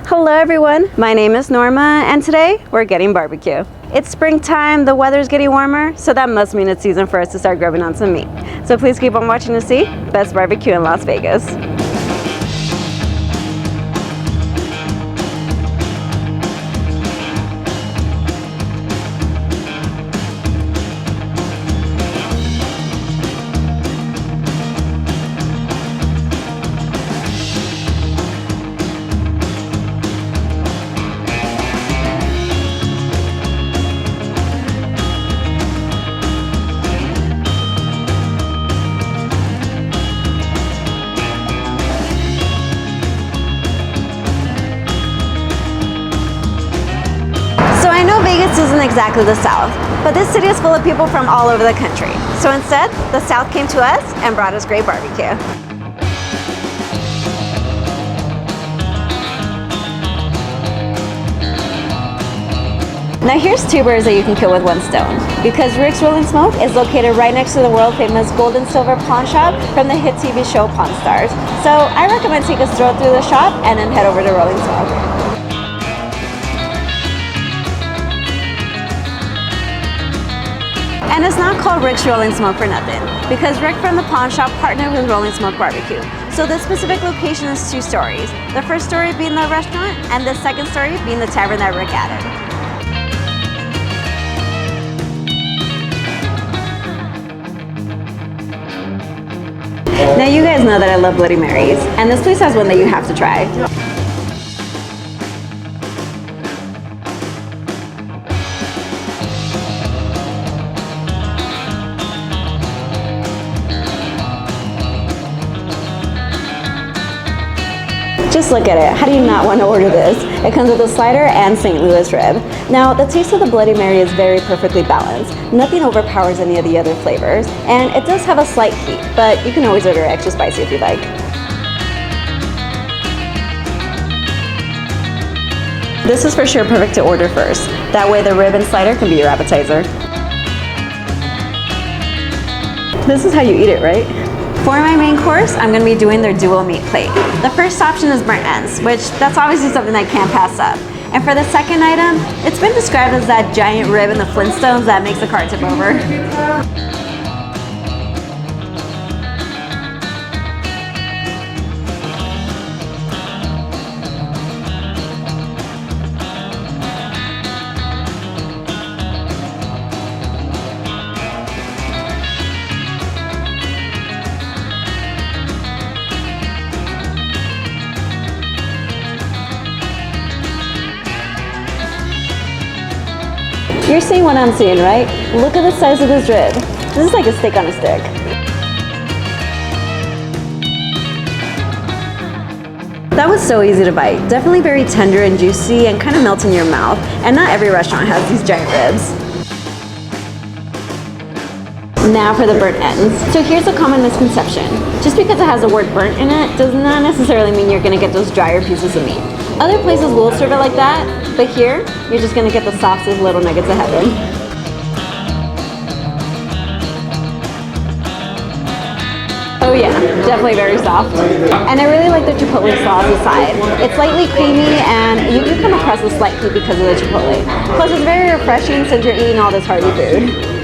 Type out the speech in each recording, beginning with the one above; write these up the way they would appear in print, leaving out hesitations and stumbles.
Hello everyone, my name is Norma and today we're getting barbecue. It's springtime, the weather's getting warmer, so that must mean it's season for us to start grubbing on some meat. So please keep on watching to see Best Barbecue in Las Vegas. I know Vegas isn't exactly the South, but this city is full of people from all over the country. So instead, the South came to us and brought us great barbecue. Now here's two birds that you can kill with one stone, because Rick's Rolling Smoke is located right next to the world famous gold and silver pawn shop from the hit TV show Pawn Stars. So I recommend take a stroll through the shop and then head over to Rolling Smoke. And it's not called Rick's Rolling Smoke for nothing, because Rick from the pawn shop partnered with Rolling Smoke Barbecue. So this specific location is two stories. The first story being the restaurant, and the second story being the tavern that Rick added. Now you guys know that I love Bloody Marys, and this place has one that you have to try. Just look at it. How do you not want to order this? It comes with a slider and St. Louis rib. Now, the taste of the Bloody Mary is very perfectly balanced. Nothing overpowers any of the other flavors. And it does have a slight heat, but you can always order extra spicy if you'd like. This is for sure perfect to order first. That way the rib and slider can be your appetizer. This is how you eat it, right? For my main course, I'm going to be doing their dual meat plate. The first option is burnt ends, which that's obviously something I can't pass up. And for the second item, it's been described as that giant rib in the Flintstones that makes the car tip over. You're seeing what I'm seeing, right? Look at the size of this rib. This is like a steak on a stick. That was so easy to bite. Definitely very tender and juicy and kind of melts in your mouth. And not every restaurant has these giant ribs. Now for the burnt ends. So here's a common misconception. Just because it has the word burnt in it does not necessarily mean you're gonna get those drier pieces of meat. Other places will serve it like that, but here, you're just gonna get the softest little nuggets of heaven. Oh yeah, definitely very soft. And I really like the chipotle sauce aside. It's lightly creamy and you do come across a slight heat because of the chipotle. Plus it's very refreshing since you're eating all this hearty food.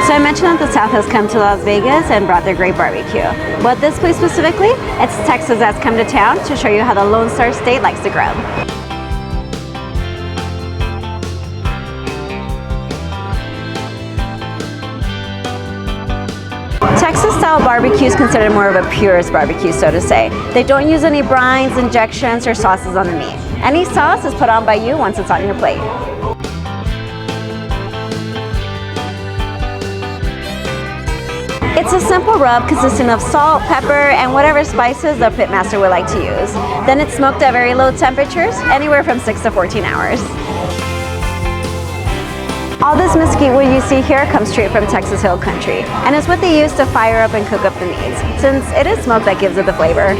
So I mentioned that the South has come to Las Vegas and brought their great barbecue. But this place specifically, it's Texas that's come to town to show you how the Lone Star State likes to grub. Texas-style barbecue is considered more of a purist barbecue, so to say. They don't use any brines, injections, or sauces on the meat. Any sauce is put on by you once it's on your plate. It's a simple rub consisting of salt, pepper, and whatever spices the pitmaster would like to use. Then it's smoked at very low temperatures, anywhere from 6 to 14 hours. All this mesquite wood you see here comes straight from Texas Hill Country, and it's what they use to fire up and cook up the meats, since it is smoke that gives it the flavor.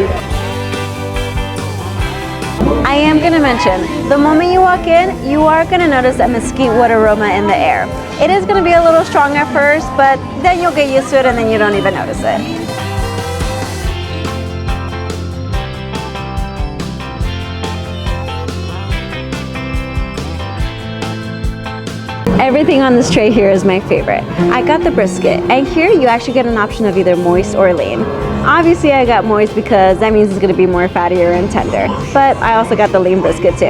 I am gonna mention, the moment you walk in, you are gonna notice a mesquite wood aroma in the air. It is gonna be a little strong at first, but then you'll get used to it and then you don't even notice it. Everything on this tray here is my favorite. I got the brisket, and here you actually get an option of either moist or lean. Obviously I got moist because that means it's gonna be more fattier and tender, but I also got the lean brisket too.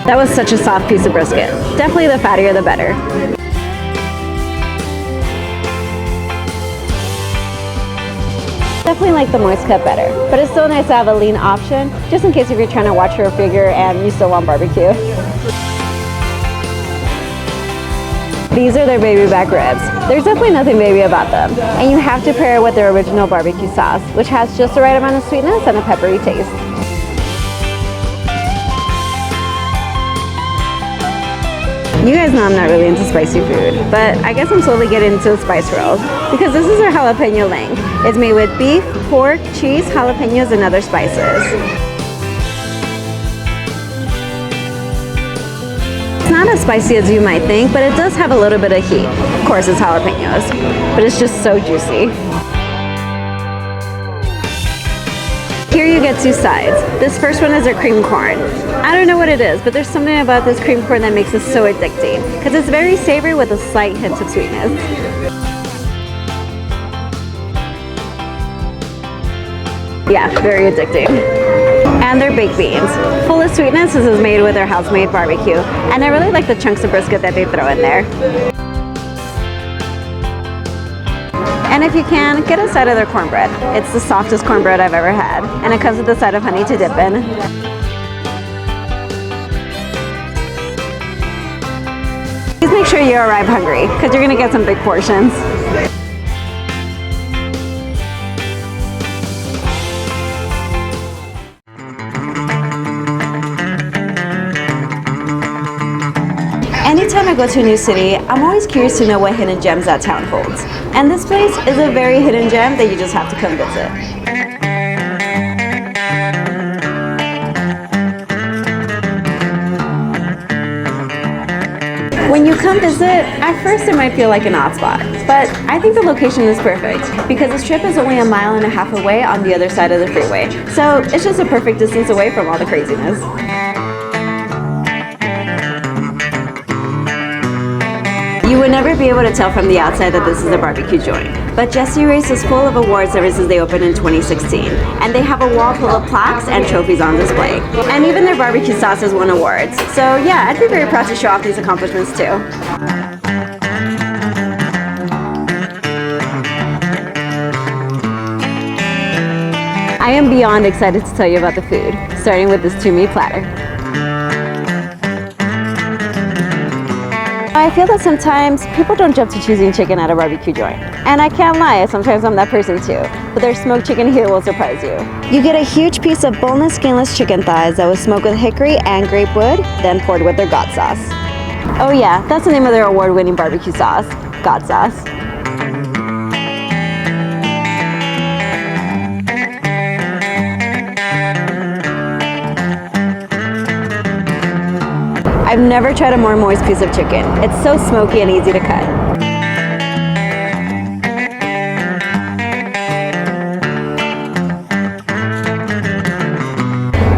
That was such a soft piece of brisket. Definitely the fattier the better. Definitely like the moist cut better, but it's still nice to have a lean option, just in case if you're trying to watch your figure and you still want barbecue. These are their baby back ribs. There's definitely nothing baby about them, and you have to pair it with their original barbecue sauce, which has just the right amount of sweetness and a peppery taste. You guys know I'm not really into spicy food, but I guess I'm slowly getting into the spice rolls because this is our jalapeno ling. It's made with beef, pork, cheese, jalapenos, and other spices. It's not as spicy as you might think, but it does have a little bit of heat. Of course, it's jalapenos, but it's just so juicy. Here you get two sides. This first one is their cream corn. I don't know what it is, but there's something about this cream corn that makes it so addicting because it's very savory with a slight hint of sweetness. Yeah, very addicting. And their baked beans. Full of sweetness, this is made with their house-made barbecue. And I really like the chunks of brisket that they throw in there. And if you can, get a side of their cornbread. It's the softest cornbread I've ever had. And it comes with a side of honey to dip in. Please make sure you arrive hungry, because you're gonna get some big portions. Anytime I go to a new city, I'm always curious to know what hidden gems that town holds. And this place is a very hidden gem that you just have to come visit. When you come visit, at first it might feel like an odd spot, but I think the location is perfect because the strip is only 1.5 miles away on the other side of the freeway. So it's just a perfect distance away from all the craziness. You would never be able to tell from the outside that this is a barbecue joint. But Jessie Reyes is full of awards ever since they opened in 2016. And they have a wall full of plaques and trophies on display. And even their barbecue sauce has won awards. So yeah, I'd be very proud to show off these accomplishments too. I am beyond excited to tell you about the food, starting with this 2-meat platter. I feel that sometimes people don't jump to choosing chicken at a barbecue joint. And I can't lie, sometimes I'm that person too. But their smoked chicken here will surprise you. You get a huge piece of boneless, skinless chicken thighs that was smoked with hickory and grapewood, then poured with their God sauce. Oh yeah, that's the name of their award-winning barbecue sauce, God sauce. I've never tried a more moist piece of chicken. It's so smoky and easy to cut.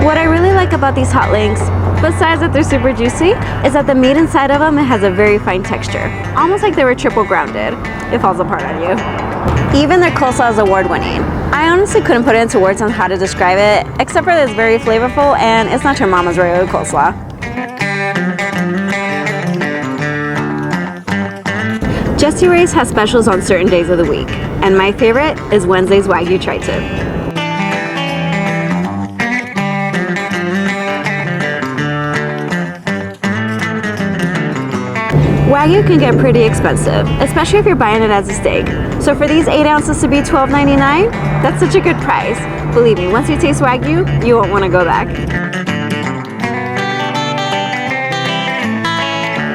What I really like about these hot links, besides that they're super juicy, is that the meat inside of them has a very fine texture. Almost like they were triple grounded. It falls apart on you. Even their coleslaw is award-winning. I honestly couldn't put it into words on how to describe it, except for that it's very flavorful and it's not your mama's regular coleslaw. Jessie Reyes has specials on certain days of the week, and my favorite is Wednesday's Wagyu tri-tip. Wagyu can get pretty expensive, especially if you're buying it as a steak. So for these 8 ounces to be $12.99, that's such a good price. Believe me, once you taste Wagyu, you won't want to go back.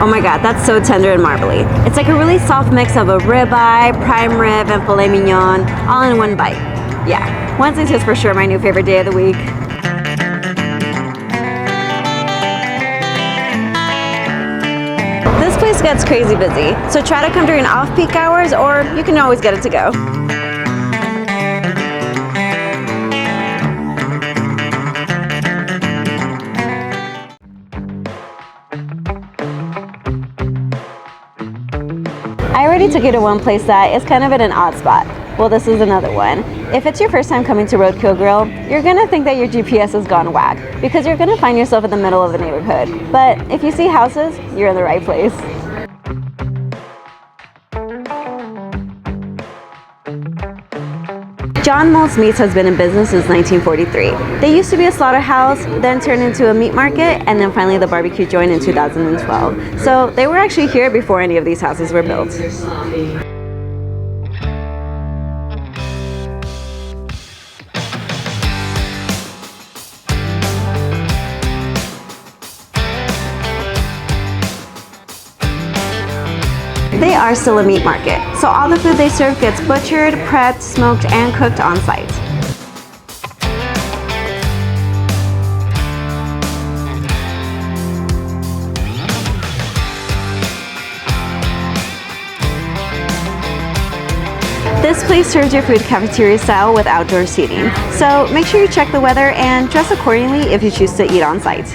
Oh my god, that's so tender and marbly. It's like a really soft mix of a ribeye, prime rib, and filet mignon, all in one bite. Yeah, Wednesdays is for sure my new favorite day of the week. This place gets crazy busy, so try to come during off-peak hours, or you can always get it to go. I already took you to one place that is kind of in an odd spot. Well, this is another one. If it's your first time coming to Roadkill Grill, you're gonna think that your GPS has gone whack because you're gonna find yourself in the middle of the neighborhood. But if you see houses, you're in the right place. John Mull's Meats has been in business since 1943. They used to be a slaughterhouse, then turned into a meat market, and then finally the barbecue joint in 2012. So they were actually here before any of these houses were built. They are still a meat market, so all the food they serve gets butchered, prepped, smoked, and cooked on site. This place serves your food cafeteria style with outdoor seating, so make sure you check the weather and dress accordingly if you choose to eat on site.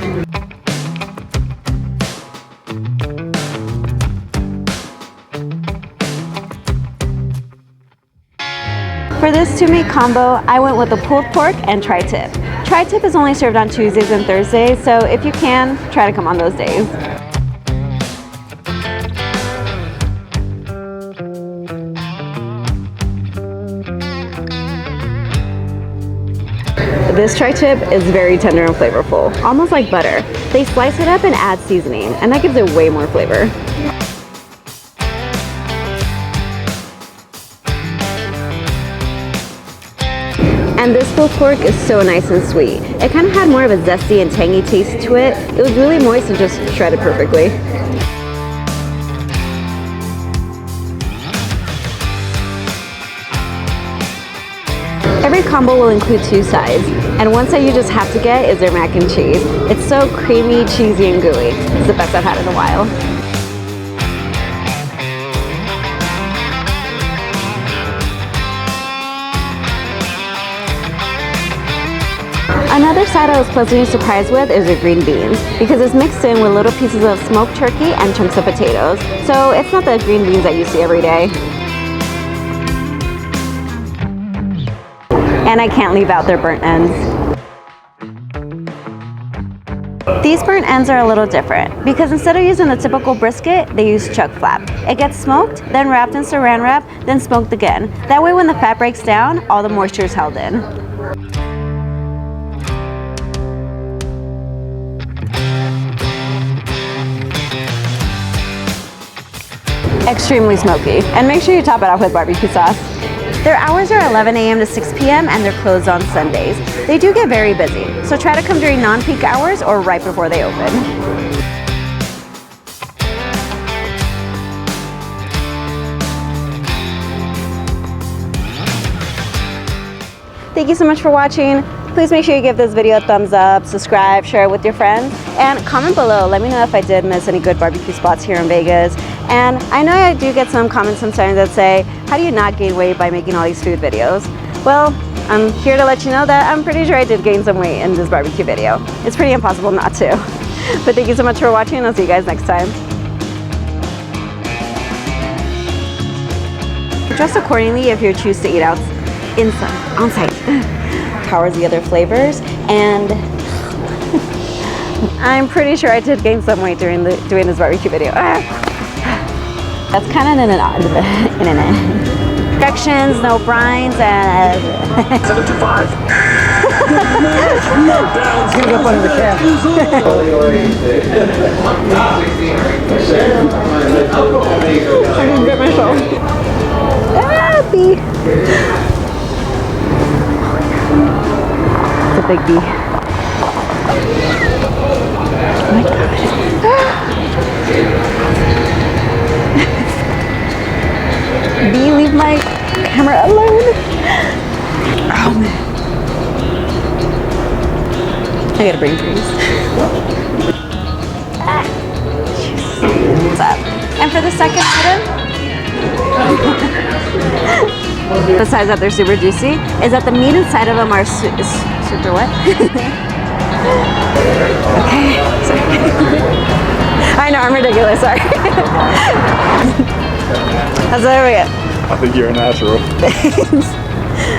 For this two-meat combo, I went with the pulled pork and tri-tip. Tri-tip is only served on Tuesdays and Thursdays, so if you can, try to come on those days. This tri-tip is very tender and flavorful, almost like butter. They slice it up and add seasoning, and that gives it way more flavor. And this pulled pork is so nice and sweet. It kind of had more of a zesty and tangy taste to it. It was really moist and just shredded perfectly. Every combo will include two sides, and one side you just have to get is their mac and cheese. It's so creamy, cheesy, and gooey. It's the best I've had in a while. Another side I was pleasantly surprised with is their green beans, because it's mixed in with little pieces of smoked turkey and chunks of potatoes. So it's not the green beans that you see every day. And I can't leave out their burnt ends. These burnt ends are a little different, because instead of using the typical brisket, they use chuck flap. It gets smoked, then wrapped in saran wrap, then smoked again. That way when the fat breaks down, all the moisture is held in. Extremely smoky, and make sure you top it off with barbecue sauce. Their hours are 11 a.m. to 6 p.m. and they're closed on Sundays. They do get very busy, so try to come during non-peak hours or right before they open. Thank you so much for watching. Please make sure you give this video a thumbs up, subscribe, share it with your friends, and comment below. Let me know if I did miss any good barbecue spots here in Vegas. And I know I do get some comments sometimes that say, how do you not gain weight by making all these food videos? Well, I'm here to let you know that I'm pretty sure I did gain some weight in this barbecue video. It's pretty impossible not to. But thank you so much for watching, and I'll see you guys next time. Dress accordingly if you choose to eat out on site. Powers the other flavors, and I'm pretty sure I did gain some weight doing this barbecue video. That's kind of in an odd directions, no brines, and 7 to 5. It's gonna go under the cap. I didn't get myself happy. It's a big bee. Oh my gosh. Bee, leave my camera alone. Oh man. I gotta bring trees. What's up? And for the second item, besides that they're super juicy, is that the meat inside of them are super what? Okay, sorry. I know, I'm ridiculous, sorry. How's that over yet? I think you're a natural. Thanks.